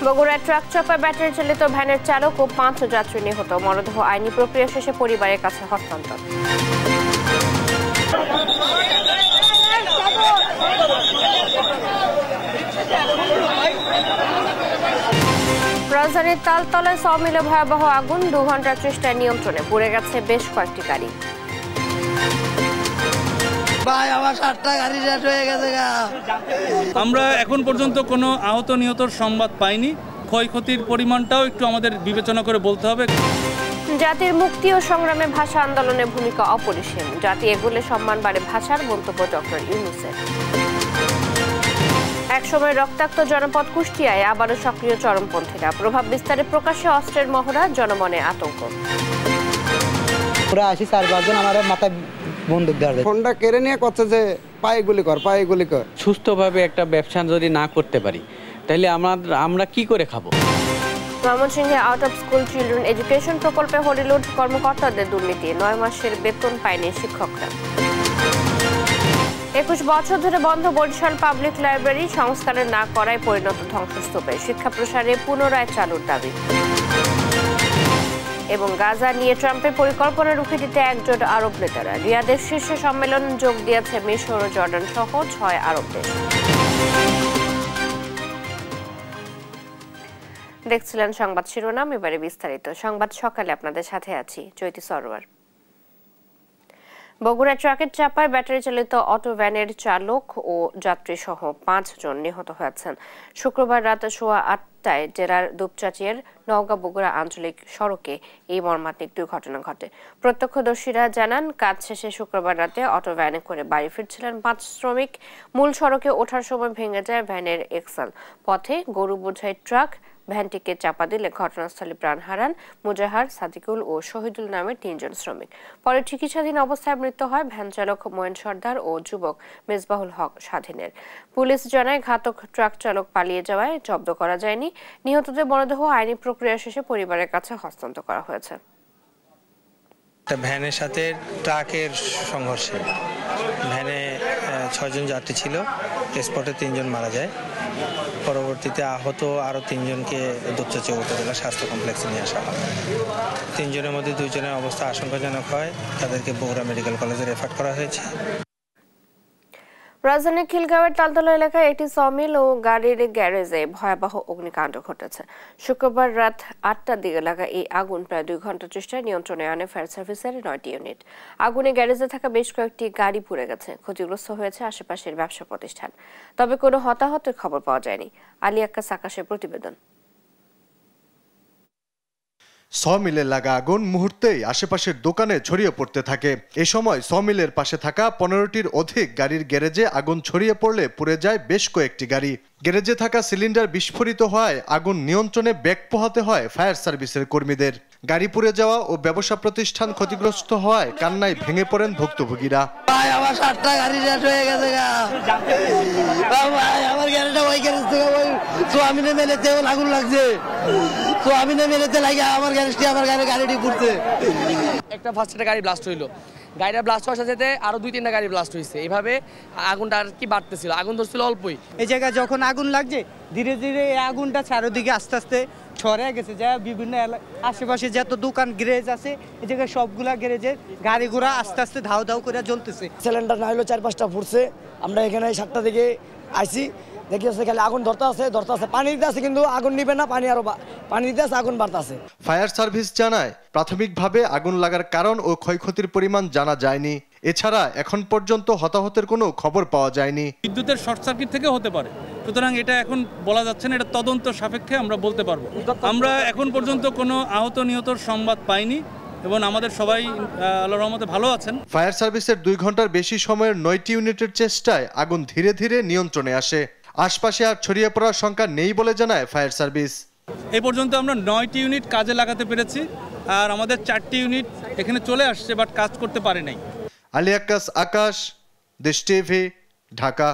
বগুড়ায় ট্রাক চাপায় ব্যাটারি চালিত ভ্যানের চালক ও 5 যাত্রী নিহত। মরদেহ আইনি প্রক্রিয়া শেষে পরিবারের কাছে হস্তান্তর। রাজধানীর তালতলায় সমিলে ভয়াবহ আগুন, 2 ঘন্টার চেষ্টায় নিয়ন্ত্রণে। পুড়ে গেছে বেশ কয়েকটি গাড়ি। আমরা এখন পর্যন্ত কোনো আহত নিহতর সংবাদ পাইনি। ক্ষয়ক্ষতির পরিমাণটাও একটু আমাদের বিবেচনা করে বলতে হবে। জাতির মুক্তি ও সংগ্রামে ভাষা আন্দোলনের ভূমিকা অপরিসীম। জাতি এগুলে সম্মান বাড়ে ভাষার, মন্তব্য ডক্টর ইউনূসের। একসময় রক্তাক্ত জনপদ কুষ্টিয়ায় আবারও সক্রিয় চরমপন্থীরা। প্রভাব বিস্তারে প্রকাশ্যে অস্ত্রের মহড়া, জনমনে আতঙ্ক। পুরা আসি 4-5 জন আমার মাথায় বন্দুক ধরে ফোনটা কেড়ে নিয়ে করছে যে পায়ে গুলি কর। সুস্থভাবে একটা ব্যবসা যদি না করতে পারি তাহলে আমরা কি করে খাবো? ময়মনসিংহে out of school children education প্রকল্পে হরিলুট, কর্মকর্তাদের দুর্নীতি। 9 মাসের বেতন পায়নি শিক্ষকরা। 21 বছর ধরে বন্ধ বরিশাল পাবলিক লাইব্রেরি, সংস্কারের না করায় পরিণত ধ্বংসস্তূপে। শিক্ষা প্রসারে পুনরায় চালুর দাবি। এবং গাজা নিয়ে ট্রাম্পের পরিকল্পনা রুখে দিতে একজোট আরব নেতারা। রিয়াদের শীর্ষ সম্মেলন যোগ দিয়েছে মিশর ও জর্ডান সহ 6 আরব দেশ। দেখছিলেন সংবাদ শিরোনাম, এবারে বিস্তারিত সংবাদ। সকালে আপনাদের সাথে আছি চৈতি সরোয়ার। বগুড়া ট্রাকের চাপায় ব্যাটারি চালিত অটো ভ্যানের চালক ও যাত্রী সহ 5 জন নিহত হয়েছেন। শুক্রবার রাত 8:15টায় জেলার দুপচাচিয়ার নওগাঁ বগুড়া আঞ্চলিক সড়কে এই মর্মান্তিক দুর্ঘটনা ঘটে। প্রত্যক্ষদর্শীরা জানান, কাজ শেষে শুক্রবার রাতে অটো ভ্যানে করে বাড়ি ফিরছিলেন 5 শ্রমিক। মূল সড়কে ওঠার সময় ভেঙে যায় ভ্যানের এক্সেল। পথে গরু বোঝাই ট্রাক ভ্যানটিকে চাপা দিলে ঘটনাস্থলে প্রাণ হারান মুজাহার, সাদিকুল ও শহীদুল নামের 3 জন শ্রমিক। পরে চিকিৎসাধীন অবস্থায় মৃত্যু হয় ভ্যান চালক ময়েন সর্দার ও যুবক মেজবাহুল হক স্বাধীনের। পুলিশ জানায়, ঘাতক ট্রাক চালক পালিয়ে যাওয়ায় জব্দ করা যায়নি। নিহতদের মরদেহ আইনি প্রক্রিয়া শেষে পরিবারের কাছে হস্তান্তর করা হয়েছে। ভ্যানের সাথে ট্রাকের সংঘর্ষে ভ্যানে 6 জন যাত্রী ছিল, স্পটে 3 জন মারা যায়। পরবর্তীতে আহত আরও 3 জনকে দুপচাচিয়া উপজেলা স্বাস্থ্য কমপ্লেক্সে নিয়ে আসা হয়। 3 জনের মধ্যে 2 জনের অবস্থা আশঙ্কাজনক হয়, তাদেরকে বগুড়া মেডিকেল কলেজে রেফার করা হয়েছে। রাজধানীর খিলগাঁওয়ের তালতলা এলাকায় একটি সমিল ও গাড়ির গ্যারেজে ভয়াবহ অগ্নিকাণ্ড ঘটেছে। শুক্রবার রাত 8টার দিকে লাগা এই আগুন প্রায় 2 ঘন্টা চেষ্টায় নিয়ন্ত্রণে আনে ফায়ার সার্ভিসের 9টি ইউনিট। আগুনে গ্যারেজে থাকা বেশ কয়েকটি গাড়ি পুড়ে গেছে। ক্ষতিগ্রস্ত হয়েছে আশেপাশের ব্যবসা প্রতিষ্ঠান, তবে কোনো হতাহতের খবর পাওয়া যায়নি। আলী আক্কাস আকাশের প্রতিবেদন। সমিলে লাগা আগুন মুহূর্তেই আশেপাশের দোকানে ছড়িয়ে পড়তে থাকে। এ সময় সমিলের পাশে থাকা 15টির অধিক গাড়ির গ্যারেজে আগুন ছড়িয়ে পড়লে পুড়ে যায় বেশ কয়েকটি গাড়ি। গ্যারেজে থাকা সিলিন্ডার বিস্ফোরিত হওয়ায় আগুন নিয়ন্ত্রণে ব্যাগ পোহাতে হয় ফায়ার সার্ভিসের কর্মীদের। গাড়ি পুড়ে যাওয়া ও ব্যবসা প্রতিষ্ঠান ক্ষতিগ্রস্ত হওয়ায় কান্নায় ভেঙে পড়েন ভুক্তভোগীরা। আমার 7টা গাড়ি রেট হয়ে গেছে, আমার গাড়িটা ওই গ্যারেজ থেকে ওই সোয়ামিনে মেলেতে আগুন লাগছে। সোয়ামিনে মেলেতে লাগে আমার গাড়িটি ঘুরছে। একটা ফার্স্টে গাড়ি ব্লাস্ট হইলো, গাড়িটা ব্লাস্ট হওয়ার সাথে আরো 2-3টা গাড়ি ব্লাস্ট হয়েছে। এইভাবে আগুনটা আর কি বাড়তেছিল, আগুন ধরছিল অল্পই। এই জায়গায় যখন আগুন লাগছে ধীরে ধীরে এই আগুনটা চারদিকে আস্তে আস্তে ছড়িয়ে গেছে, যা বিভিন্ন আশেপাশে যত দোকান গ্যারেজ আছে এই জায়গায় সবগুলা গ্যারেজের গাড়ি ঘোড়া আস্তে আস্তে ধাও ধাও করে জ্বলতেছে। সিলিন্ডার না হলো 4-5টা ফুটছে। আমরা এখানে 7টা দিকে আইছি, দেখি আছে খালি আগুন ধরতে আছে পানি দিতে আছে, কিন্তু আগুন নিবে না, পানি দিতে আছে, আগুন বাড়তে। ফায়ার সার্ভিস জানায়, প্রাথমিকভাবে আগুন লাগার কারণ ও ক্ষয়ক্ষতির পরিমাণ জানা যায়নি। এছাড়া এখন পর্যন্ত হতাহতের কোনো খবর পাওয়া যায়নি। বিদ্যুতের শর্ট সার্কিট থেকে হতে পারে, সুতরাং এটা এখন বলা যাচ্ছে না, এটা তদন্ত সাপেক্ষে আমরা বলতে পারবো। আমরা এখন পর্যন্ত কোনো আহত নিহতর সংবাদ পাইনি এবং আমাদের সবাই আল্লাহর রহমতে ভালো আছেন। ফায়ার সার্ভিসের 2 ঘন্টার বেশি সময়ের 9টি ইউনিটের চেষ্টায় আগুন ধীরে ধীরে নিয়ন্ত্রণে আসে। আশপাশে আর ছড়িয়ে পড়ার শঙ্কা নেই বলে জানায় ফায়ার সার্ভিস। এ পর্যন্ত আমরা 9টি ইউনিট কাজে লাগাতে পেরেছি, আর আমাদের 4টি ইউনিট এখানে চলে আসছে, বাট কাজ করতে পারে নাই। আলী আক্কাস আকাশ, দেশ টিভি, ঢাকা।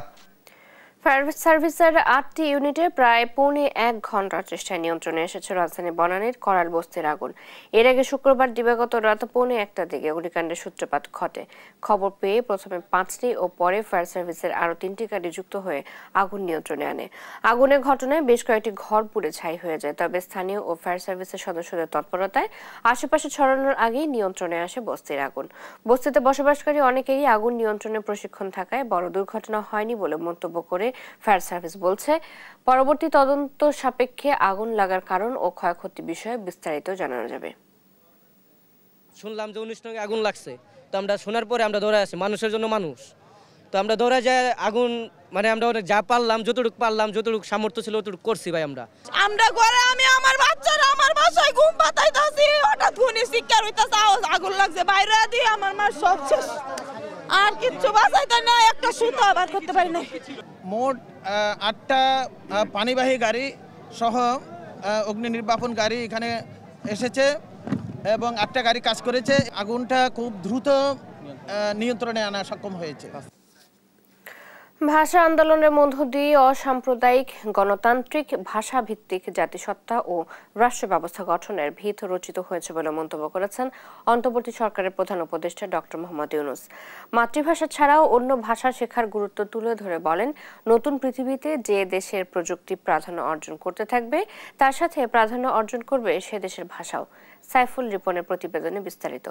ফায়ার সার্ভিসের 8টি ইউনিটে প্রায় পৌনে 1 ঘন্টার চেষ্টায় নিয়ন্ত্রণে এসেছে রাজধানী বনানীর করাল বস্তির আগুন। এর আগে শুক্রবার দিবাগত রাত পৌনে 1টার দিকে অগ্নিকাণ্ডের সূত্রপাত ঘটে। খবর পেয়ে প্রথমে 5টি ও পরে ফায়ার সার্ভিসের আরও 3টি গাড়ি যুক্ত হয়ে আগুন নিয়ন্ত্রণে আনে। আগুনের ঘটনায় বেশ কয়েকটি ঘর পুড়ে ছাই হয়ে যায়, তবে স্থানীয় ও ফায়ার সার্ভিসের সদস্যদের তৎপরতায় আশেপাশে ছড়ানোর আগেই নিয়ন্ত্রণে আসে বস্তির আগুন। বস্তিতে বসবাসকারী অনেকেরই আগুন নিয়ন্ত্রণে প্রশিক্ষণ থাকায় বড় দুর্ঘটনা হয়নি বলে মন্তব্য করে ফায়ার সার্ভিস বলছে, পরবর্তী তদন্ত সাপেক্ষে আগুন লাগার কারণ ও ক্ষয়ক্ষতি বিষয়ে বিস্তারিত জানানো যাবে। শুনলাম যে 19 টাকা আগুন লাগছে, তো আমরা শোনার পরে আমরা দৌড়ে আসি, মানুষের জন্য মানুষ, তো আমরা দৌড়ে যাই আগুন আমরা অনেক যা পারলাম যতটুকু সামর্থ্য ছিল ততটুকু করছি ভাই। আমরা ঘরে আমি আমার বাচ্চারা আমার বাসায় ঘুম পাতাইতাছি, হঠাৎ ঘুনি শিকার হইতাছে, আগুন লাগছে, বাইরে দিয়ে আমার মা সব শেষ, আর কিচ্ছু বাঁচাইতে না, একটা সুতো বার করতে পারি না। মোট 8টা পানিবাহী গাড়ি সহ অগ্নি নির্বাপন গাড়ি এখানে এসেছে এবং 8টা গাড়ি কাজ করেছে। আগুনটা খুব দ্রুত নিয়ন্ত্রণে আনা সক্ষম হয়েছে। ভাষা আন্দোলনের মধ্য দিয়ে অসাম্প্রদায়িক গণতান্ত্রিক ভাষা ভিত্তিক জাতিসত্তা ও রাষ্ট্র ব্যবস্থা গঠনের ভিত রচিত হয়েছে বলে মন্তব্য করেছেন অন্তর্বর্তী সরকারের প্রধান উপদেষ্টা ডক্টর মোহাম্মদ ইউনূস। মাতৃভাষা ছাড়াও অন্য ভাষা শেখার গুরুত্ব তুলে ধরে বলেন, নতুন পৃথিবীতে যে দেশের প্রযুক্তি প্রাধান্য অর্জন করতে থাকবে তার সাথে প্রাধান্য অর্জন করবে সে দেশের ভাষাও। সাইফুল রিপনের প্রতিবেদনে বিস্তারিত।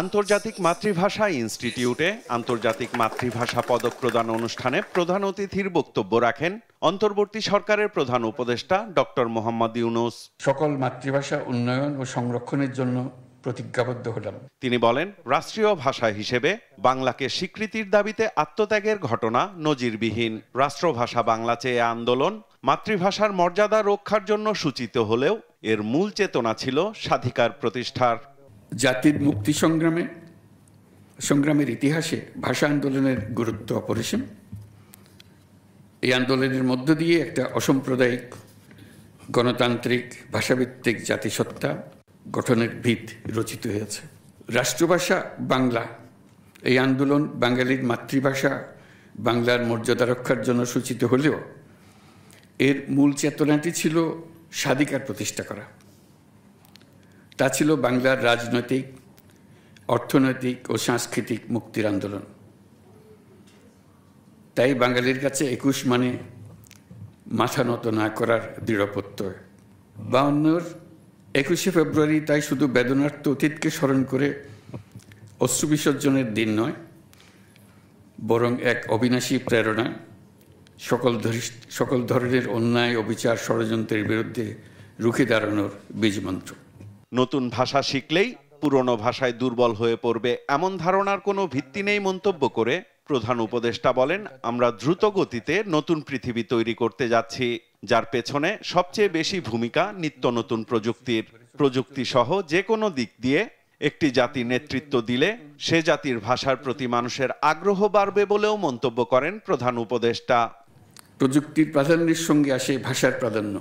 আন্তর্জাতিক মাতৃভাষা ইনস্টিটিউটে আন্তর্জাতিক মাতৃভাষা পদক প্রদান অনুষ্ঠানে প্রধান অতিথির বক্তব্য রাখেন অন্তর্বর্তী সরকারের প্রধান উপদেষ্টা ডক্টর মোহাম্মদ ইউনূস। সকল মাতৃভাষা উন্নয়ন ও সংরক্ষণের জন্য প্রতিজ্ঞাবদ্ধ হলাম। তিনি বলেন, রাষ্ট্রীয় ভাষা হিসেবে বাংলাকে স্বীকৃতির দাবিতে আত্মত্যাগের ঘটনা নজিরবিহীন। রাষ্ট্রভাষা বাংলা চেয়ে আন্দোলন মাতৃভাষার মর্যাদা রক্ষার জন্য সূচিত হলেও এর মূল চেতনা ছিল স্বাধিকার প্রতিষ্ঠার। জাতির মুক্তি সংগ্রামের ইতিহাসে ভাষা আন্দোলনের গুরুত্ব অপরিসীম। এই আন্দোলনের মধ্য দিয়ে একটা অসাম্প্রদায়িক গণতান্ত্রিক ভাষাভিত্তিক জাতিসত্তা গঠনের ভিত রচিত হয়েছে। রাষ্ট্রভাষা বাংলা এই আন্দোলন বাঙালির মাতৃভাষা বাংলার মর্যাদা রক্ষার জন্য সূচিত হলেও এর মূল চেতনাটি ছিল স্বাধিকার প্রতিষ্ঠা করা। তা ছিল বাংলার রাজনৈতিক, অর্থনৈতিক ও সাংস্কৃতিক মুক্তির আন্দোলন। তাই বাঙালির কাছে 21 মানে মাথা নত না করার দৃঢ় প্রত্যয়। 52-র 21শে ফেব্রুয়ারি তাই শুধু বেদনার্থ অতীতকে স্মরণ করে অশ্রু বিসর্জনের দিন নয়, বরং এক অবিনাশী প্রেরণা, সকল ধরনের অন্যায়, অবিচার, ষড়যন্ত্রের বিরুদ্ধে রুখে দাঁড়ানোর বীজমন্ত্র। নতুন ভাষা শিখলেই পুরনো ভাষায় দুর্বল হয়ে পড়বে এমন ধারণার কোনো ভিত্তি নেই মন্তব্য করে প্রধান উপদেষ্টা বলেন, আমরা দ্রুত গতিতে নতুন পৃথিবী তৈরি করতে যাচ্ছি, যার পেছনে সবচেয়ে বেশি ভূমিকা নিত্য নতুন প্রযুক্তির। প্রযুক্তি সহ যে কোনো দিক দিয়ে একটি জাতি নেতৃত্ব দিলে সে জাতির ভাষার প্রতি মানুষের আগ্রহ বাড়বে বলেও মন্তব্য করেন প্রধান উপদেষ্টা। প্রযুক্তির প্রাধান্যের সঙ্গে আসে ভাষার প্রাধান্য।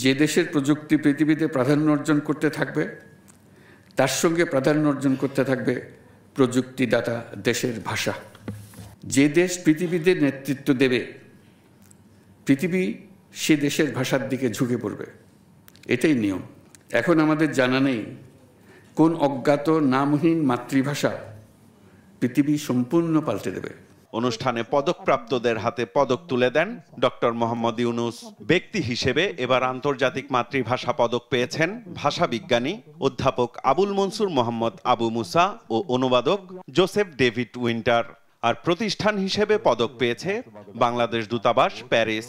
যে দেশের প্রযুক্তি পৃথিবীতে প্রাধান্য অর্জন করতে থাকবে তার সঙ্গে প্রাধান্য অর্জন করতে থাকবে প্রযুক্তিদাতা দেশের ভাষা। যে দেশ পৃথিবীতে নেতৃত্ব দেবে পৃথিবী সে দেশের ভাষার দিকে ঝুঁকে পড়বে, এটাই নিয়ম। এখন আমাদের জানা নেই কোন অজ্ঞাত নামহীন মাতৃভাষা পৃথিবী সম্পূর্ণ পাল্টে দেবে। অনুষ্ঠানে পদকপ্রাপ্তদের হাতে পদক তুলে দেন ডক্টর মোহাম্মদ ইউনূস। ব্যক্তি হিসেবে এবার আন্তর্জাতিক মাতৃভাষা পদক পেয়েছেন ভাষাবিজ্ঞানী অধ্যাপক আবুল মনসুর মোহাম্মদ আবু মুসা ও অনুবাদক জোসেফ ডেভিড উইন্টার। আর প্রতিষ্ঠান হিসেবে পদক পেয়েছে বাংলাদেশ দূতাবাস প্যারিস।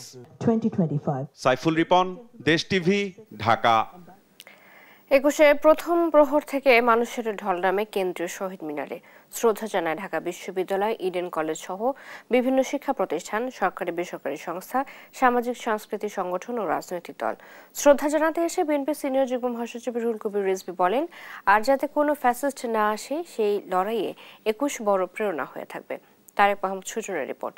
সাইফুল রিপন, দেশ টিভি, ঢাকা। 21শে প্রথম প্রহর থেকে মানুষের ঢল নামে কেন্দ্রীয় শহীদ মিনারে শ্রদ্ধা জানায় ঢাকা বিশ্ববিদ্যালয়, ইডেন কলেজ সহ বিভিন্ন শিক্ষা প্রতিষ্ঠান, সরকারি বেসরকারি সংস্থা, সামাজিক সাংস্কৃতিক সংগঠন ও রাজনৈতিক দল। শ্রদ্ধা জানাতে এসে বিএনপি সিনিয়র যুগ্ম মহাসচিব রুহুল কবির রিজভী বলেন, আর যাতে কোনো ফ্যাসিস্ট না আসে সেই লড়াইয়ে 21 বড় প্রেরণা হয়ে থাকবে। তারেক মাহমুদ সুজনের রিপোর্ট।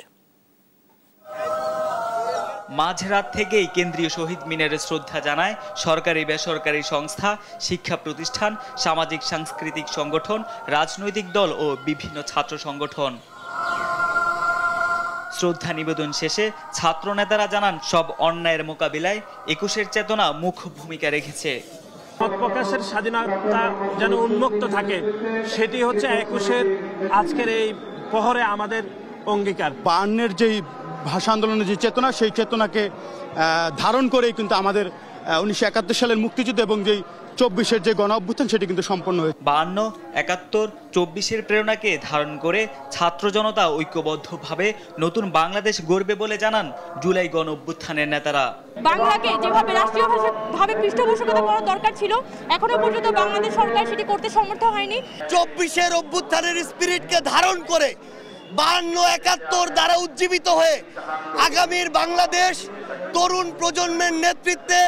মাঝরাত থেকেই কেন্দ্রীয় শহীদ মিনারে শ্রদ্ধা জানায় সরকারি বেসরকারি সংস্থা, শিক্ষা প্রতিষ্ঠান, সামাজিক সাংস্কৃতিক সংগঠন, রাজনৈতিক দল ও বিভিন্ন ছাত্র সংগঠন। শ্রদ্ধা নিবেদন শেষে ছাত্র নেতারা জানান সব অন্যায়ের মোকাবিলায় ২১-এর চেতনা মুখ্য ভূমিকা রেখেছে। মত প্রকাশের স্বাধীনতা যেন উন্মুক্ত থাকে, সেটি হচ্ছে ২১-এর আজকের এই প্রহরে আমাদের অঙ্গীকার। ৫২-এর যেই ভাষা আন্দোলনের যে চেতনা, সেই চেতনাকে ধারণ করেই কিন্তু আমাদের ১৯৭১ সালের মুক্তিযুদ্ধ এবং যেই ২৪-এর যে গণ অভ্যুত্থান সেটি কিন্তু সম্পন্ন হয়েছে। ৫২, ৭১, ২৪-এর প্রেরণাকে ধারণ করে ছাত্র জনতা ঐক্যবদ্ধভাবে নতুন বাংলাদেশ গড়বে বলে জানান জুলাই গণ অভ্যুত্থানের নেতারা। বাংলাকে যেভাবে রাষ্ট্রীয় ভাষাভাবে পৃষ্ঠপোষকতা করার দরকার ছিল, এখনো পর্যন্ত বাংলাদেশ সরকার সেটি করতে সমর্থ হয়নি। ২৪-এর অভ্যুত্থানের স্পিরিটকে ধারণ করে ৫২, ৭১ দ্বারা উজ্জীবিত হয়ে আগামীর বাংলাদেশ তরুণ প্রজন্মের নেতৃত্বে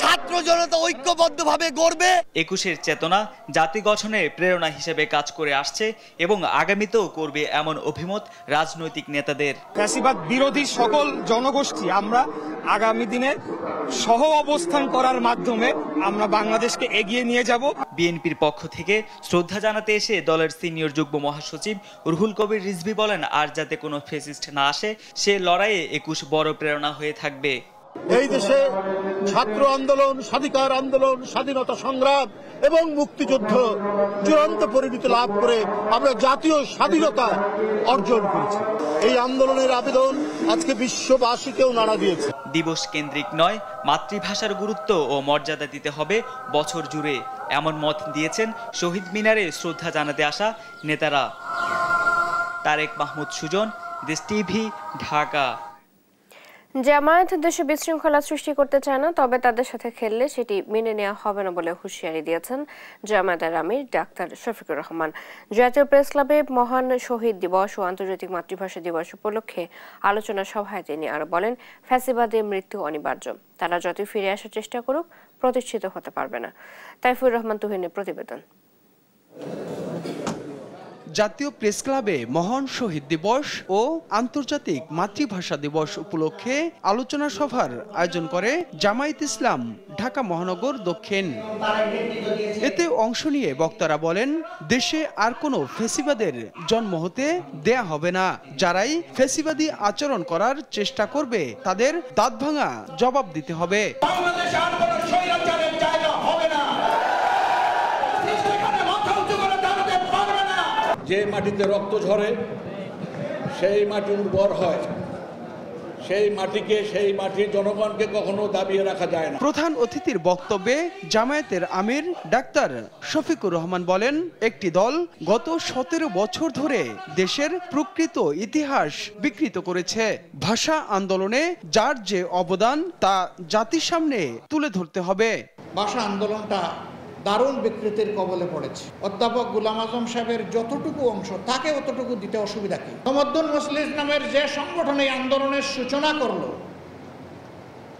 ছাত্র জনতা ঐক্যবদ্ধভাবে গড়বে। ২১-এর চেতনা জাতি গঠনের প্রেরণা হিসেবে কাজ করে আসছে এবং আগামীতেও করবে এমন অভিমত রাজনৈতিক নেতাদের। ফ্যাসিবাদ বিরোধী সকল জনগোষ্ঠী আমরা আগামী দিনে সহ অবস্থান করার মাধ্যমে আমরা বাংলাদেশকে এগিয়ে নিয়ে যাব। বিএনপির পক্ষ থেকে শ্রদ্ধা জানাতে এসে দলের সিনিয়র যুগ্ম মহাসচিব রুহুল কবির রিজভী বলেন, আর যাতে কোনো ফ্যাসিস্ট না আসে সে লড়াইয়ে ২১ বড় প্রেরণা হয়ে থাকবে। এই দেশে ছাত্র আন্দোলন, স্বাধিকার আন্দোলন, স্বাধীনতা সংগ্রাম এবং মুক্তিযুদ্ধ চূড়ান্ত পরিণতি লাভ করে আমরা জাতীয় স্বাধীনতা অর্জন করেছি। এই আন্দোলনের আবেদন আজকে বিশ্ববাসীকেও নাড়া দিয়েছে। দিবস কেন্দ্রিক নয়, মাতৃভাষার গুরুত্ব ও মর্যাদা দিতে হবে বছর জুড়ে, এমন মত দিয়েছেন শহীদ মিনারে শ্রদ্ধা জানাতে আসা নেতারা। তারেক মাহমুদ সুজন, দেশ টিভি, ঢাকা। জামায়াত দেশে বিশৃঙ্খলা সৃষ্টি করতে চায় না, তবে তাদের সাথে খেললে সেটি মেনে নেওয়া হবে না বলে হুঁশিয়ারি দিয়েছেন জামায়াতের আমির ডাক্তার শফিকুর রহমান। জাতীয় প্রেস ক্লাবে মহান শহীদ দিবস ও আন্তর্জাতিক মাতৃভাষা দিবস উপলক্ষে আলোচনা সভায় তিনি আরো বলেন, ফ্যাসিবাদে মৃত্যু অনিবার্য, তারা যতই ফিরে আসার চেষ্টা করুক প্রতিষ্ঠিত হতে পারবে না। তাইফুর রহমান তুহিনের প্রতিবেদন। জাতীয় প্রেস ক্লাবে মহান শহীদ দিবস ও আন্তর্জাতিক মাতৃভাষা দিবস উপলক্ষে আলোচনা সভার আয়োজন করে জামায়াত ইসলাম ঢাকা মহানগর দক্ষিণ। এতে অংশ নিয়ে বক্তারা বলেন, দেশে আর কোনো ফ্যাসিবাদের জন্ম হতে দেয়া হবে না। যারাই ফ্যাসিবাদী আচরণ করার চেষ্টা করবে তাদের দাঁত ভাঙা জবাব দিতে হবে। যে মাটিতে রক্ত ঝরে সেই মাটি উর্বর হয়, সেই মাটিকে, সেই মাটির জনগণকে কখনো দাবিয়ে রাখা যায় না। প্রধান অতিথির বক্তব্যে জামায়াতের আমির ডাক্তার শফিকুর রহমান বলেন, একটি দল গত ১৭ বছর ধরে দেশের প্রকৃত ইতিহাস বিকৃত করেছে। ভাষা আন্দোলনে যার যে অবদান তা জাতির সামনে তুলে ধরতে হবে। ভাষা আন্দোলনটা দারুণ বিকৃতির কবলে পড়েছে। অধ্যাপক গোলাম আজম সাহেবের যতটুকু অংশ, তাকে অতটুকু দিতে অসুবিধা কি? তমদ্দুন মজলিস নামের যে সংগঠন এই আন্দোলনের সূচনা করলো,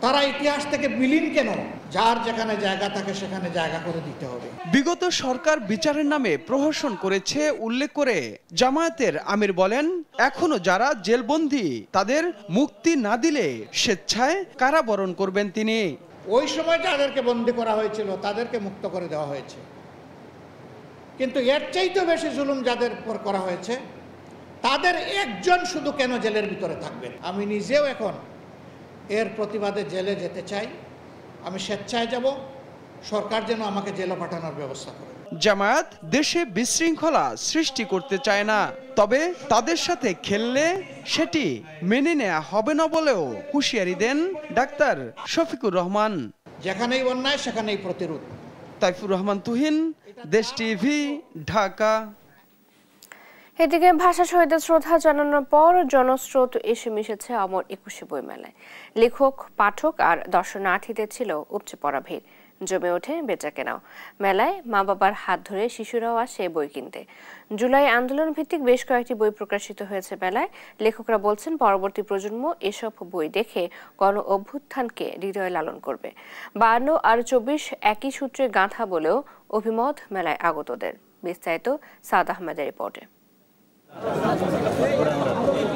তারা ইতিহাস থেকে বিলীন কেন? যার যেখানে জায়গা থাকে সেখানে জায়গা করে দিতে হবে। বিগত সরকার বিচারের নামে প্রহসন করেছে উল্লেখ করে জামায়াতের আমির বলেন, এখনো যারা জেলবন্দী তাদের মুক্তি না দিলে স্বেচ্ছায় কারাবরণ করবেন তিনি। ওই সময় যাদেরকে বন্দী করা হয়েছিল তাদেরকে মুক্ত করে দেওয়া হয়েছে, কিন্তু এর চাইতে বেশি জুলুম যাদের উপর করা হয়েছে তাদের একজন শুধু কেন জেলের ভিতরে থাকবেন? আমি নিজেও এখন এর প্রতিবাদে জেলে যেতে চাই। আমি স্বেচ্ছায় যাব, সরকার যেন আমাকে জেলে পাঠানোর ব্যবস্থা করে। জামায়াত দেশে বিশৃঙ্খলা সৃষ্টি করতে চায় না, তবে তাদের সাথে খেললে সেটি মেনে নেওয়া হবে না বলেও হুঁশিয়ারি দেন ডাক্তার শফিকুর রহমান। যেখানেই অন্যায় সেখানেই প্রতিরোধ। তাইফুর রহমান তুহিন, দেশ টিভি, ঢাকা। এদিকে ভাষা শহীদের শ্রদ্ধা জানানোর পর জনস্রোত এসে মিশেছে অমর ২১শে বইমেলায়। লেখক, পাঠক আর দর্শনার্থীদের ছিল উপচে পড়া ভিড়। জমে ওঠে বেচা কেনাও। মেলায় মা বাবার হাত ধরে শিশুরাও আসে বই কিনতে। জুলাই আন্দোলন ভিত্তিক বেশ কয়েকটি বই প্রকাশিত হয়েছে মেলায়। লেখকরা বলছেন, পরবর্তী প্রজন্ম এসব বই দেখে গণ অভ্যুত্থানকে হৃদয়ে লালন করবে। ৫২ আর ২৪ একই সূত্রে গাঁথা বলেও অভিমত মেলায় আগতদের। বিস্তারিত সাদ আহমেদের রিপোর্টে।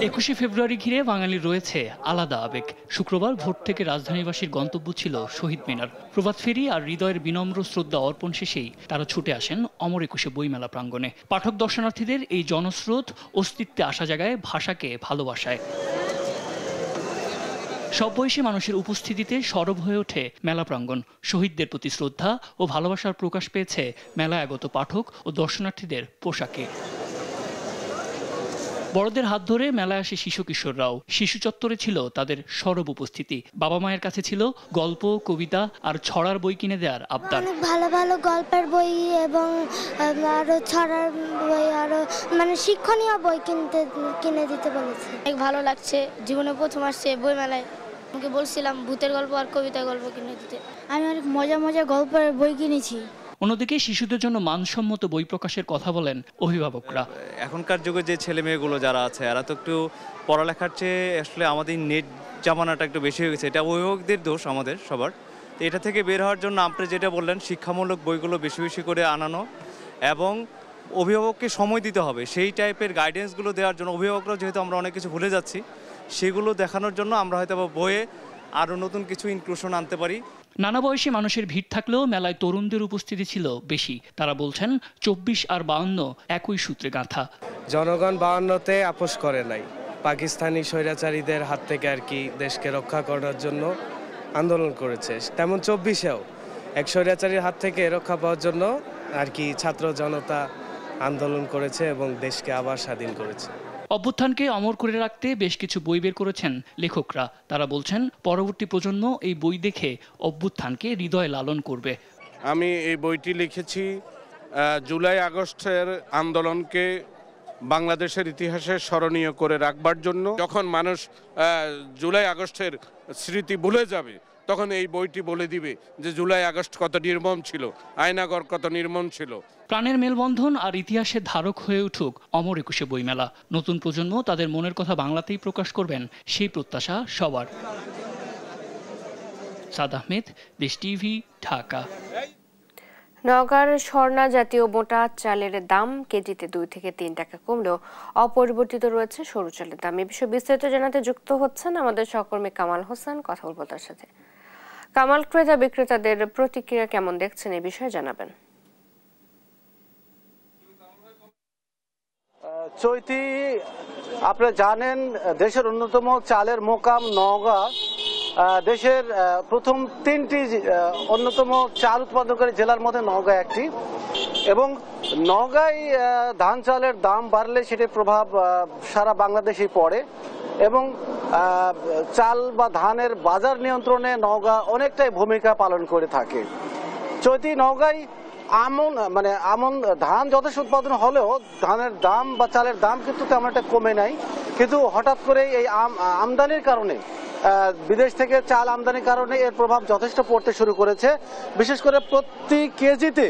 21শে ফেব্রুয়ারি ঘিরে বাঙালির রয়েছে আলাদা আবেগ। শুক্রবার ভোর থেকে রাজধানীবাসীর গন্তব্য ছিল শহীদ মিনার। প্রভাত ফেরি আর হৃদয়ের বিনম্র শ্রদ্ধা অর্পণ শেষেই তারা ছুটে আসেন অমর একুশে বইমেলা প্রাঙ্গণে। পাঠক দর্শনার্থীদের এই জনস্রোত অস্তিত্বে আসা জায়গায় ভাষাকে ভালোবাসায়। সব বয়সী মানুষের উপস্থিতিতে সরব হয়ে ওঠে মেলা প্রাঙ্গণ। শহীদদের প্রতি শ্রদ্ধা ও ভালোবাসার প্রকাশ পেয়েছে মেলায় আগত পাঠক ও দর্শনার্থীদের পোশাকে। বড়দের হাত ধরে মেলায় আসে শিশু কিশোররাও। শিশু চত্বরে ছিল তাদের সরব উপস্থিতি। বাবা মায়ের কাছে ছিল গল্প, কবিতা আর ছড়ার বই কিনে দেওয়ার আবদার। ভালো ভালো গল্পের বই এবং আরো ছড়ার বই, আরো মানে শিক্ষণীয় বই কিনে দিতে বলেছে। অনেক ভালো লাগছে, জীবনে প্রথম আসছে বই মেলায়। আমাকে বলছিলাম ভূতের গল্প আর কবিতা গল্প কিনে দিতে। আমি অনেক মজা মজা গল্পের বই কিনেছি। অন্যদিকে শিশুদের জন্য মানসম্মত বই প্রকাশের কথা বলেন অভিভাবকরা। এখনকার যুগে যে ছেলে মেয়েগুলো যারা আছে এরা তো একটু পড়ালেখার চেয়ে আসলে আমাদের নেট জামানাটা একটু বেশি হয়ে গেছে। এটা অভিভাবকদের দোষ আমাদের সবার। তো এটা থেকে বের হওয়ার জন্য আপনি যেটা বললেন শিক্ষামূলক বইগুলো বেশি বেশি করে আনানো এবং অভিভাবককে সময় দিতে হবে সেই টাইপের গাইডেন্সগুলো দেওয়ার জন্য। অভিভাবকরা যেহেতু আমরা অনেক কিছু ভুলে যাচ্ছি সেগুলো দেখানোর জন্য আমরা হয়তো বইয়ে আরও নতুন কিছু ইনক্লুশন আনতে পারি। নানা বয়সী মানুষের ভিড় থাকলেও মেলায় তরুণদের উপস্থিতি ছিল বেশি। তারা বলছেন 24 আর 52 একই সূত্রে গাঁথা। জনগণ 52-তে আপোষ করে নাই। পাকিস্তানি স্বৈরাচারীদের হাত থেকে আর কি দেশকে রক্ষা করার জন্য আন্দোলন করেছে, তেমন 24-এও এক স্বৈরাচারীর হাত থেকে রক্ষা পাওয়ার জন্য আর কি ছাত্র জনতা আন্দোলন করেছে এবং দেশকে আবার স্বাধীন করেছে। অভ্যুত্থানকে অমর করে রাখতে বেশ কিছু বই বের করেছেন লেখকরা। তারা বলছেন পরবর্তী প্রজন্ম এই বই দেখে অভ্যুত্থানকে হৃদয়ে লালন করবে। আমি এই বইটি লিখেছি জুলাই আগস্টের আন্দোলনকে বাংলাদেশের ইতিহাসে স্মরণীয় করে রাখবার জন্য। যখন মানুষ জুলাই আগস্টের স্মৃতি ভুলে যাবে তখন এই বইটি বলে দিবে যে জুলাই আগস্ট কত নির্মম ছিল, আয়নাগর কত নির্মম ছিল। প্রাণের মেলবন্ধন আর ইতিহাসের ধারক হয়ে উঠুক অমর একুশে বইমেলা। নতুন প্রজন্ম তাদের মনের কথা বাংলাতেই প্রকাশ করবেন, সেই প্রত্যাশা সবার। সাদ আহমেদ, দেশ টিভি, ঢাকা। নওগাঁর স্বর্ণা জাতীয় মোটা চালের দাম কেজিতে 2 থেকে 3 টাকা কমলেও অপরিবর্তিত রয়েছে সরু চালের দাম। এ বিষয়ে বিস্তারিত জানাতে যুক্ত হচ্ছেন আমাদের সহকর্মী কামাল হোসেন। কথা বলবো তার সাথে। কামাল, ক্রেতা বিক্রেতাদের প্রতিক্রিয়া কেমন দেখছেন এই বিষয়ে জানাবেন। চৈতি, আপনারা জানেন দেশের অন্যতম চালের মোকাম নওগাঁ। দেশের প্রথম 3টি অন্যতম চাল উৎপাদনকারী জেলার মধ্যে নওগাঁ একটি, এবং নওগাঁয় ধান চালের দাম বাড়লে সেটির প্রভাব সারা বাংলাদেশেই পড়ে এবং চাল বা ধানের বাজার নিয়ন্ত্রণে নওগাঁ অনেকটাই ভূমিকা পালন করে থাকে। চৈতি, নওগাঁয় আমন ধান যথেষ্ট উৎপাদন হলেও ধানের দাম বা চালের দাম কিন্তু তেমন একটা কমে নাই। কিন্তু হঠাৎ করে এই আমদানির কারণে, বিদেশ থেকে চাল আমদানির কারণে এর প্রভাব যথেষ্ট পড়তে শুরু করেছে। বিশেষ করে প্রতি কেজিতে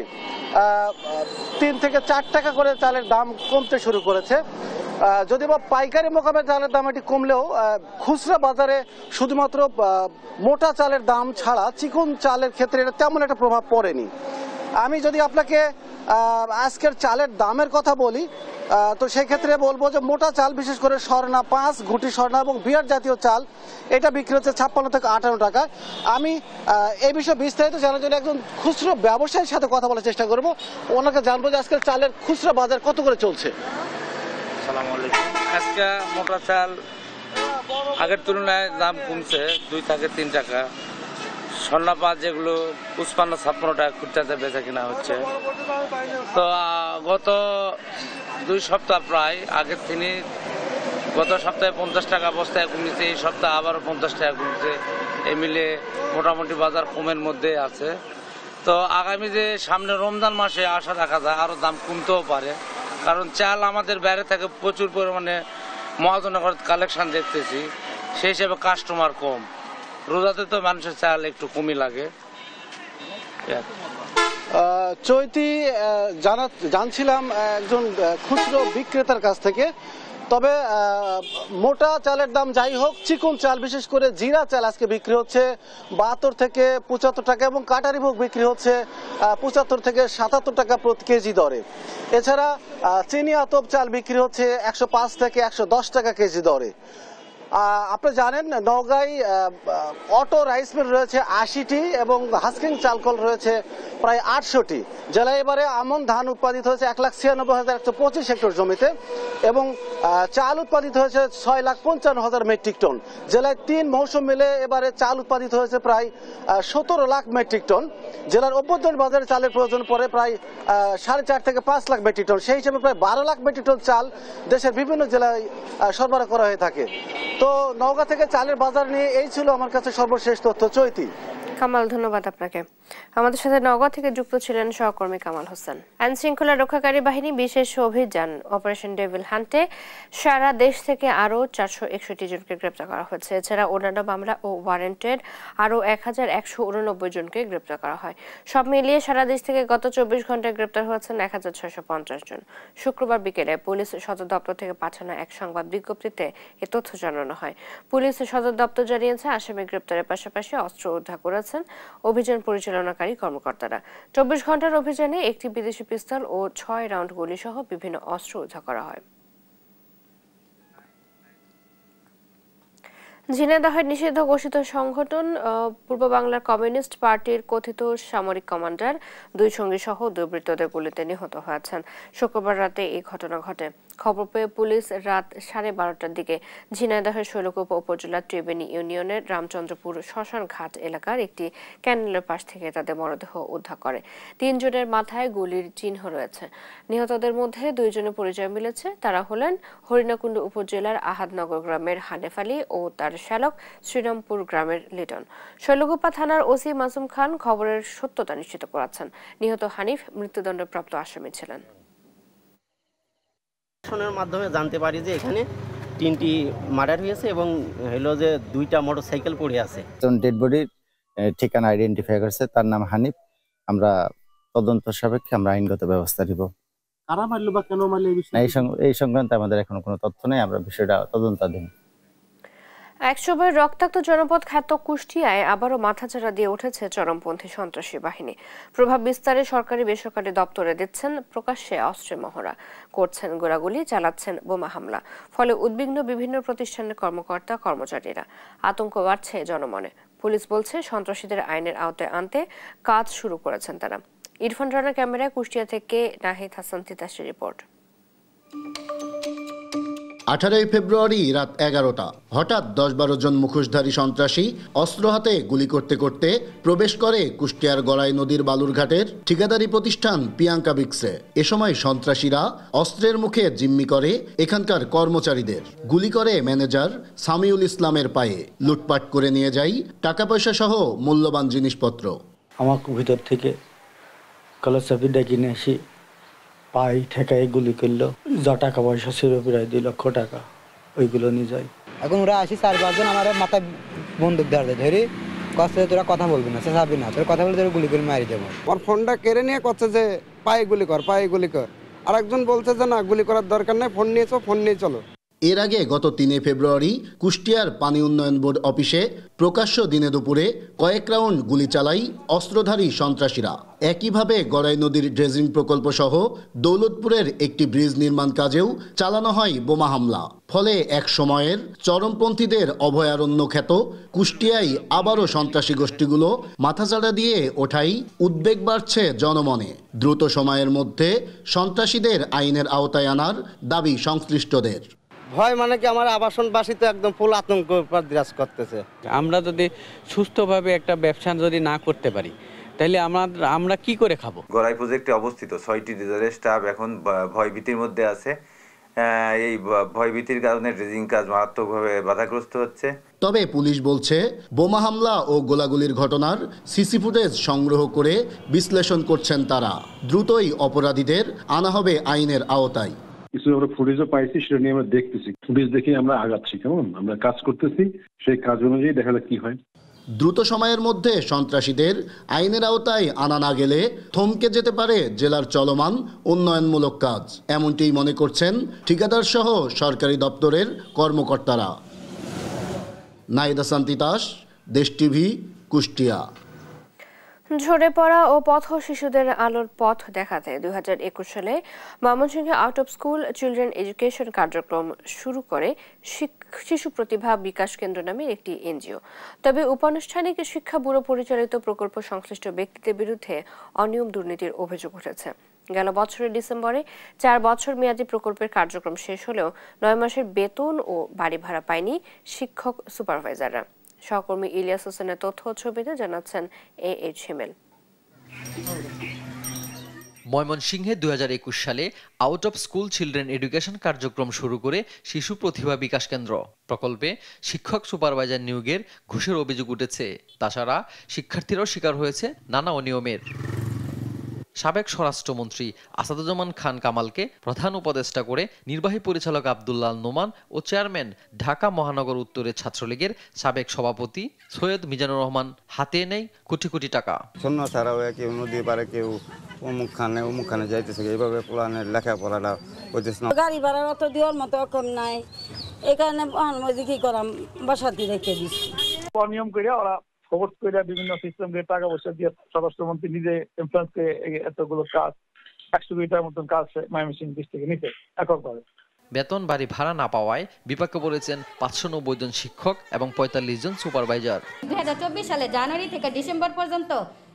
3 থেকে 4 টাকা করে চালের দাম কমতে শুরু করেছে। যদিও বা পাইকারি মোকামে চালের দাম এটি কমলেও খুচরা বাজারে শুধুমাত্র মোটা চালের দাম ছাড়া চিকন চালের ক্ষেত্রে এটা তেমন একটা প্রভাব পড়েনি। আমি যদি আপনাকে আজকের চালের দামের কথা বলি তো সেই ক্ষেত্রে বলবো যে মোটা চাল, বিশেষ করে স্বর্ণা 5, ঘুটি স্বর্ণা এবং বিয়ার জাতীয় চাল, এটা বিক্রি হচ্ছে 56 থেকে 58 টাকা। আমি এই বিষয়ে বিস্তারিত জানার জন্য একজন খুচরো ব্যবসায়ীর সাথে কথা বলার চেষ্টা করব। ওনাকে জানবো যে আজকের চালের খুচরা বাজার কত করে চলছে। আসসালামু আলাইকুম। আজকে মোটা চাল আগের তুলনায় দাম কমছে 2 থেকে 3 টাকা। স্বর্ণা 5 যেগুলো 55-56 টাকা খুচরাতে বেচা কিনা হচ্ছে। তো গত 2 সপ্তাহ প্রায় আগের থেকে গত সপ্তাহে 50 টাকা বস্তায় কমেছে, এই সপ্তাহে আবারও 50 টাকা কমেছে। এই মিলে মোটামুটি বাজার কমের মধ্যে আছে। তো আগামী যে সামনে রমজান মাসে আশা রাখা যায় আরও দাম কমতেও পারে, কারণ চাল আমাদের বাইরে থেকে প্রচুর পরিমাণে মহাজনগর কালেকশন দেখতেছি, সেই হিসেবে কাস্টমার কম। রোজাতে তো মানুষের চাল একটু কমই লাগে। চৈতি, জানছিলাম একজন খুচরো বিক্রেতার কাছ থেকে তবে মোটা চালের দাম যাই হোক, চিকন চাল বিশেষ করে জিরা চাল আজকে বিক্রি হচ্ছে 72 থেকে 75 টাকা এবং কাটারি ভোগ বিক্রি হচ্ছে 75 থেকে 77 টাকা প্রতি কেজি দরে। এছাড়া চিনি আতপ চাল বিক্রি হচ্ছে 105 থেকে 110 টাকা কেজি দরে। আপনি জানেন নওগাঁয় অটো রাইস মিল রয়েছে 80টি এবং হাস্কিং চালকল রয়েছে প্রায় 800টি। জেলায় এবারে আমন ধান উৎপাদিত হয়েছে 1,96,125 হেক্টর জমিতে এবং চাল উৎপাদিত হয়েছে 6,55,000 মেট্রিক টন। জেলায় 3 মৌসুম মিলে এবারে চাল উৎপাদিত হয়েছে প্রায় 17 লাখ মেট্রিক টন। জেলার অভ্যন্তরীণ বাজারে চালের প্রয়োজন পড়ে প্রায় 4.5 থেকে 5 লাখ মেট্রিক টন। সেই হিসেবে প্রায় 12 লাখ মেট্রিক টন চাল দেশের বিভিন্ন জেলায় সরবরাহ করা হয়ে থাকে। তো নওগাঁ থেকে চালের বাজার নিয়ে এই ছিল আমার কাছে সর্বশেষ তথ্য। চৈতি। কামাল, ধন্যবাদ আপনাকে। আমাদের সাথে নওগাঁ থেকে যুক্ত ছিলেন সহকর্মী কামাল হোসেন। আইন শৃঙ্খলা রক্ষাকারী বাহিনী বিশেষ অভিযান অপারেশন ডেভিল হান্টে সারা দেশ থেকে আরও 461 জনকে গ্রেপ্তার করা হয়েছে। এছাড়া অন্যান্য মামলা ও ওয়ারেন্টেড আরও 1189 জনকে গ্রেপ্তার করা হয়। সব মিলিয়ে সারা দেশ থেকে গত 24 ঘন্টায় গ্রেপ্তার হয়েছেন 1650 জন। শুক্রবার বিকেলে পুলিশ সদর দপ্তর থেকে পাঠানো এক সংবাদ বিজ্ঞপ্তিতে এ তথ্য জানানো হয়। পুলিশ সদর দপ্তর জানিয়েছে, আসামি গ্রেপ্তারের পাশাপাশি অস্ত্র উদ্ধার করেছেন অভিযান পরিচালনাকারী কর্মকর্তারা। 24 ঘন্টার অভিযানে একটি বিদেশি পিস্তল ও 6 রাউন্ড গুলি সহ বিভিন্ন অস্ত্র উদ্ধার করা হয়। ঝিনাইদহের নিষিদ্ধ ঘোষিত সংগঠন পূর্ব বাংলার কমিউনিস্ট পার্টির কথিত সামরিক কমান্ডার 2 সঙ্গী সহ দুর্বৃত্তদের গুলিতে নিহত হয়েছেন। শুক্রবার রাতে এই ঘটনা ঘটে। খবর পেয়ে পুলিশ রাত 12:30টার দিকে ঝিনাইদহের শৈলকুপা উপজেলার ত্রিবেণী ইউনিয়নের রামচন্দ্রপুর শ্মশান ঘাট এলাকার একটি ক্যানেলের পাশ থেকে তাদের মরদেহ উদ্ধার করে। 3 জনের মাথায় গুলির চিহ্ন রয়েছে। নিহতদের মধ্যে 2 জনের পরিচয় মিলেছে। তারা হলেন হরিণাকুণ্ড উপজেলার আহাদনগর গ্রামের হানেফ আলী ও তার শ্যালক শ্রীরামপুর গ্রামের লিটন। শৈলকুপা থানার ওসি মাসুম খান খবরের সত্যতা নিশ্চিত করেছেন। নিহত হানিফ মৃত্যুদণ্ডপ্রাপ্ত আসামি ছিলেন। মাধ্যমে জানতে পারি যে এখানে 3টি মার্ডার হয়েছে এবং হলো যে 2টা মোটরসাইকেল পড়ে আছে। ডেড বডির ঠিকানা আইডেন্টিফাই করছে, তার নাম হানিফ। আমরা তদন্ত সাপেক্ষে আমরা আইনগত ব্যবস্থা নিব। কারা মারলো বা কেন মারলো এই সংক্রান্তে আমাদের এখনো কোনো তথ্য নেই, আমরা বিষয়টা তদন্তাধীন। এক সময় রক্তাক্ত জনপদ খ্যাত কুষ্টিয়ায় আবারও মাথাচাড়া দিয়ে উঠেছে চরমপন্থী সন্ত্রাসী বাহিনী। প্রভাব বিস্তারে সরকারি বেসরকারি দপ্তরে দিচ্ছেন প্রকাশ্যে অস্ত্রের মহড়া, করছেন গোলাগুলি, চালাচ্ছেন বোমা হামলা। ফলে উদ্বিগ্ন বিভিন্ন প্রতিষ্ঠানের কর্মকর্তা কর্মচারীরা। আতঙ্ক বাড়ছে জনমনে। পুলিশ বলছে সন্ত্রাসীদের আইনের আওতায় আনতে কাজ শুরু করেছেন তারা। ইরফান রানার ক্যামেরায় কুষ্টিয়া থেকে নাহিদ হাসান তিতাসের রিপোর্ট। 18 ফেব্রুয়ারি রাত 11টা হঠাৎ 10-12 জন মুখোশধারী সন্ত্রাসী অস্ত্র হাতে গুলি করতে করতে প্রবেশ করে কুষ্টিয়ার গড়াই নদীর বালুরঘাটের ঠিকাদারি প্রতিষ্ঠান প্রিয়াঙ্কা বিক্সে। এ সময় সন্ত্রাসীরা অস্ত্রের মুখে জিম্মি করে এখানকার কর্মচারীদের। গুলি করে ম্যানেজার সামিউল ইসলামের পায়ে। লুটপাট করে নিয়ে যায় টাকা পয়সা সহ মূল্যবান জিনিসপত্র। আমাকে ভিতর থেকে কলসাপি ডেকে নিয়ে আসি, পায়ে ঠেকায় গুলি করলো। যা টাকা পয়সা ছিল প্রায় 2 লক্ষ টাকা, ওইগুলো নিয়ে যায়। এখন ওরা আসি 4-5 জন আমার মাথায় বন্দুক ধরে কষ্ট, তোরা কথা বলবি না, চাবি না, তোর কথা বলে তোর গুলি করে মারি দেবো। আমার ফোনটা কেড়ে নিয়ে করছে যে পায়ে গুলি কর, পায়ে গুলি কর। আর একজন বলছে যে না, গুলি করার দরকার নেই, ফোন নিয়েছো, ফোন নিয়ে চলো। এর আগে গত 3 ফেব্রুয়ারি কুষ্টিয়ার পানি উন্নয়ন বোর্ড অফিসে প্রকাশ্য দিনে দুপুরে কয়েক রাউন্ড গুলি চালাই অস্ত্রধারী সন্ত্রাসীরা। একইভাবে গড়াই নদীর ড্রেজিং প্রকল্প সহ দৌলতপুরের একটি ব্রিজ নির্মাণ কাজেও চালানো হয় বোমা হামলা। ফলে এক সময়ের চরমপন্থীদের অভয়ারণ্য খ্যাত কুষ্টিয়ায় আবারও সন্ত্রাসী গোষ্ঠীগুলো মাথাচাড়া দিয়ে ওঠাই উদ্বেগ বাড়ছে জনমনে। দ্রুত সময়ের মধ্যে সন্ত্রাসীদের আইনের আওতায় আনার দাবি সংশ্লিষ্টদের। ভয় মানে কি, আমার আবাসনবাসী তো একদম ফুল আতঙ্ক বিরাজ করতেছে। আমরা যদি সুস্থভাবে একটা ব্যবসা যদি না করতে পারি তাহলে আমরা কি করে খাবো? গড়াই প্রজেক্টে অবস্থিত 6টি ডিজারের স্টাফ এখন ভয়ভীতির মধ্যে আছে। এই ভয়ভীতির কারণে ড্রেজিং কাজ মারাত্মকভাবে বাধাগ্রস্ত হচ্ছে। তবে পুলিশ বলছে বোমা হামলা ও গোলাগুলির ঘটনার সিসি ফুটেজ সংগ্রহ করে বিশ্লেষণ করছেন তারা। দ্রুতই অপরাধীদের আনা হবে আইনের আওতায়। কিছু আমরা ফুটেজও পাইছি, সেটা নিয়ে আমরা দেখতেছি। ফুটেজ দেখে আমরা আগাচ্ছি, কেমন আমরা কাজ করতেছি, সেই কাজ অনুযায়ী দেখা যাক কি হয়। দ্রুত সময়ের মধ্যে সন্ত্রাসীদের আইনের আওতায় আনা না গেলে থমকে যেতে পারে জেলার চলমান উন্নয়নমূলক কাজ, এমনটিই মনে করছেন ঠিকাদার সহ সরকারি দপ্তরের কর্মকর্তারা। নাইদা সান্তিতাস, দেশ টিভি, কুষ্টিয়া। ঝরে পড়া ও পথ শিশুদের আলোর পথ দেখাতে 2021 সালে ময়মনসিংহে out of school children education কার্যক্রম শুরু করে শিশু প্রতিভা বিকাশ কেন্দ্র নামে একটি এনজিও। তবে উপানুষ্ঠানিক শিক্ষা ব্যুরো পরিচালিত প্রকল্প সংশ্লিষ্ট ব্যক্তিদের বিরুদ্ধে অনিয়ম দুর্নীতির অভিযোগ উঠেছে। গেল বছরের ডিসেম্বরে 4 বছর মেয়াদী প্রকল্পের কার্যক্রম শেষ হলেও 9 মাসের বেতন ও বাড়ি ভাড়া পায়নি শিক্ষক সুপারভাইজাররা। সহকর্মী ইলিয়াস হোসেনের তথ্য ছবিতে জানাচ্ছেন AH হিমেল। ময়মনসিংহে 2021 সালে out of school children education কার্যক্রম শুরু করে শিশু প্রতিভা বিকাশ কেন্দ্র প্রকল্পে শিক্ষক সুপারভাইজার নিয়োগের ঘুষের অভিযোগ উঠেছে। তাছাড়া শিক্ষার্থীরাও শিকার হয়েছে নানা অনিয়মের। সাবেক স্বরাষ্ট্রমন্ত্রী আসাদুজ্জামান খান কামালকে প্রধান উপদেষ্টা করে নির্বাহী পরিচালক আব্দুল্লাহ নোমান ও চেয়ারম্যান ঢাকা মহানগর উত্তরের ছাত্রলীগের সাবেক সভাপতি সৈয়দ মিজানুর রহমান হাতে নেই কোটি কোটি টাকা। শূন্য ছাড়াও কেউ নদী পারে, কেউ অমুকখানে যাইতেছে, এইভাবে প্লানের লেখাপড়াটা হইতেছে না। গাড়ি ভাড়া অত দেওয়ার মতো কম নাই, এই কারণে কি করাম বাসাতে রেখে দিচ্ছি। অনিয়ম করে ওরা খবর করে বিভিন্ন সিস্টেম দিয়ে টাকা পয়সা দিয়ে স্বরাষ্ট্রমন্ত্রী নিজে ইনফ্লুয়েন্স করে এতগুলো কাজ 100 কোটির মতন কাজ ময়মনসিংহ ডিস্ট্রিক্টে নিতে এককভাবে। বেতন বাড়ি ভাড়া না পাওয়ায় বিপাকে পড়েছেন 590 জন শিক্ষক এবং 45 জন সুপারভাইজার। 2024 সালে জানুয়ারি থেকে ডিসেম্বর পর্যন্ত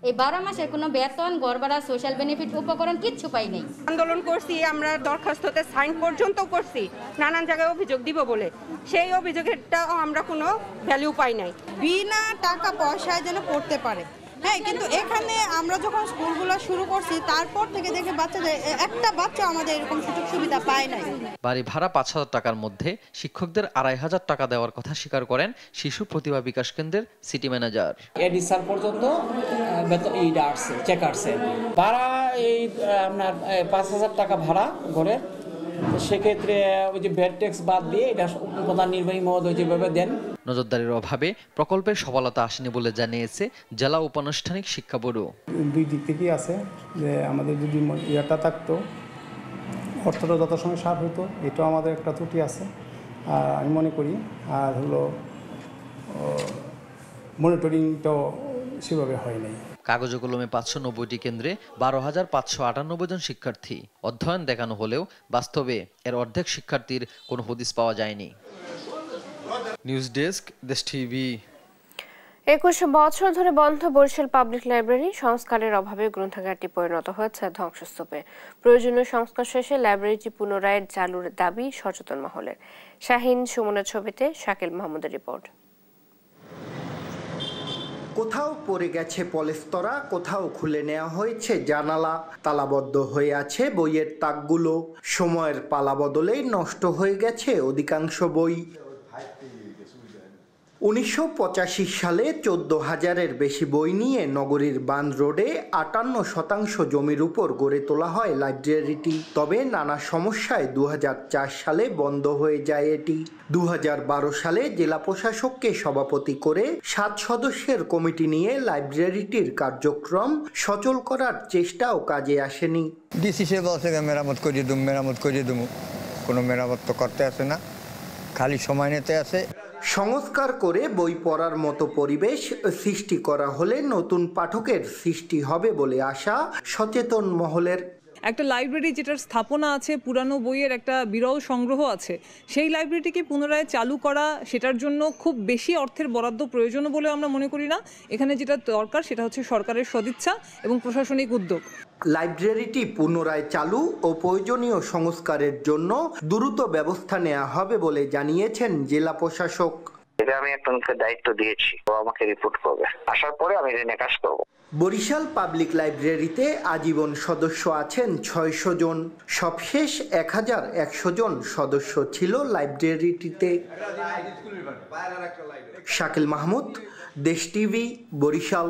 এই 12 মাসের কোনো বেতন, ঘর ভাড়া, সোশ্যাল বেনিফিট, উপকরণ কিচ্ছু পাই নাই। আন্দোলন করছি, আমরা দরখাস্ততে সাইন পর্যন্ত করছি নানান জায়গায় অভিযোগ দিব বলে, সেই অভিযোগেরটাও আমরা কোনো ভ্যালু পাই নাই। বিনা টাকা পয়সায় যেন পড়তে পারে। হ্যাঁ, কিন্তু এখানে আমরা যখন স্কুলগুলো শুরু করছি তারপর থেকে দেখে বাচ্চাদের একটা বাচ্চা আমাদের এরকম সুযোগ সুবিধা পায় নাই। বাড়ি ভাড়া 5,000 টাকার মধ্যে শিক্ষকদের 2,500 টাকা দেওয়ার কথা স্বীকার করেন শিশু প্রতিভা বিকাশ কেন্দ্রের সিটি ম্যানেজার। এডি স্যার পর্যন্ত বেতন আসছে, চেক আসছে। ভাড়া এই আপনার 5,000 টাকা ভাড়া ঘরের, সেক্ষেত্রে ওই যে ভ্যাট ট্যাক্স বাদ দিয়ে এটা প্রধান নির্বাহী মহোদয় যেভাবে দেন। নজরদারির অভাবে প্রকল্পের সফলতা আসেনি বলে জানিয়েছে জেলা উপানুষ্ঠানিক শিক্ষা ব্যুরো। দুই দিক থেকেই আছে যে আমাদের যদি ইয়াটা থাকতো, অর্থটা যত সময় সার হতো, এটাও আমাদের একটা ত্রুটি আছে আমি মনে করি। আর হলো মনিটরিংটাও সেভাবে হয় নাই। কাগজে কলমে 590টি কেন্দ্রে 12,598 জন শিক্ষার্থী অধ্যয়ন দেখানো হলেও বাস্তবে এর অর্ধেক শিক্ষার্থীর কোনো হদিস পাওয়া যায়নি। নিউজ ডেস্ক, দেশ টিভি। 21 বছর ধরে বন্ধ বরিশাল পাবলিক লাইব্রেরি সংস্কারের অভাবে গ্রন্থাগারটি পরিণত হয়েছে ধ্বংসস্তূপে। প্রয়োজনীয় সংস্কার শেষে লাইব্রেরিটি পুনরায় চালুর দাবি সচেতন মহলের। শাহিন সুমনের ছবিতে শাকিল মাহমুদের রিপোর্ট। কোথাও পড়ে গেছে পলেস্তরা, কোথাও খুলে নেওয়া হয়েছে জানালা, তালাবদ্ধ হয়ে আছে বইয়ের তাকগুলো। সময়ের পালা বদলেই নষ্ট হয়ে গেছে অধিকাংশ বই। 1985 সালে 14,000-এর বেশি বই নিয়ে নগরীর বান রোডে 58% জমির উপর গড়ে তোলা হয় লাইব্রেরিটি। তবে নানা সমস্যায় 2004 সালে বন্ধ হয়ে যায় এটি। 2012 সালে জেলা প্রশাসককে সভাপতি করে 7 সদস্যের কমিটি নিয়ে লাইব্রেরিটির কার্যক্রম সচল করার চেষ্টাও কাজে আসেনি। ডিসি সে বলছে মেরামত করিয়ে দেবো, কোনো মেরামত তো করতে আসে না, খালি সময় নিতে আসে। সংস্কার করে বই পড়ার মতো পরিবেশ সৃষ্টি করা হলে নতুন পাঠকের সৃষ্টি হবে বলে আশা সচেতন মহলের। একটা লাইব্রেরি যেটার স্থাপনা আছে, পুরানো বইয়ের একটা বিরল সংগ্রহ আছে, সেই লাইব্রেরিটিকে পুনরায় চালু করা, সেটার জন্য খুব বেশি অর্থের বরাদ্দ প্রয়োজন বলে আমরা মনে করি না। এখানে যেটা দরকার সেটা হচ্ছে সরকারের সদিচ্ছা এবং প্রশাসনিক উদ্যোগ। লাইব্রেরিটি পুনরায় চালু ও প্রয়োজনীয় সংস্কারের জন্য দ্রুত ব্যবস্থা নেওয়া হবে বলে জানিয়েছেন জেলা প্রশাসক। এটা আমি একজনকে দায়িত্ব দিয়েছি, ও আমাকে রিপোর্ট করবে, আসার পরে আমি এটা নিয়ে কাজ করব। বরিশাল পাবলিক লাইব্রেরিতে আজীবন সদস্য আছেন 600 জন। সবশেষ 1,100 জন সদস্য ছিল লাইব্রেরিটিতে। শাকিল মাহমুদ, দেশ টিভি, বরিশাল।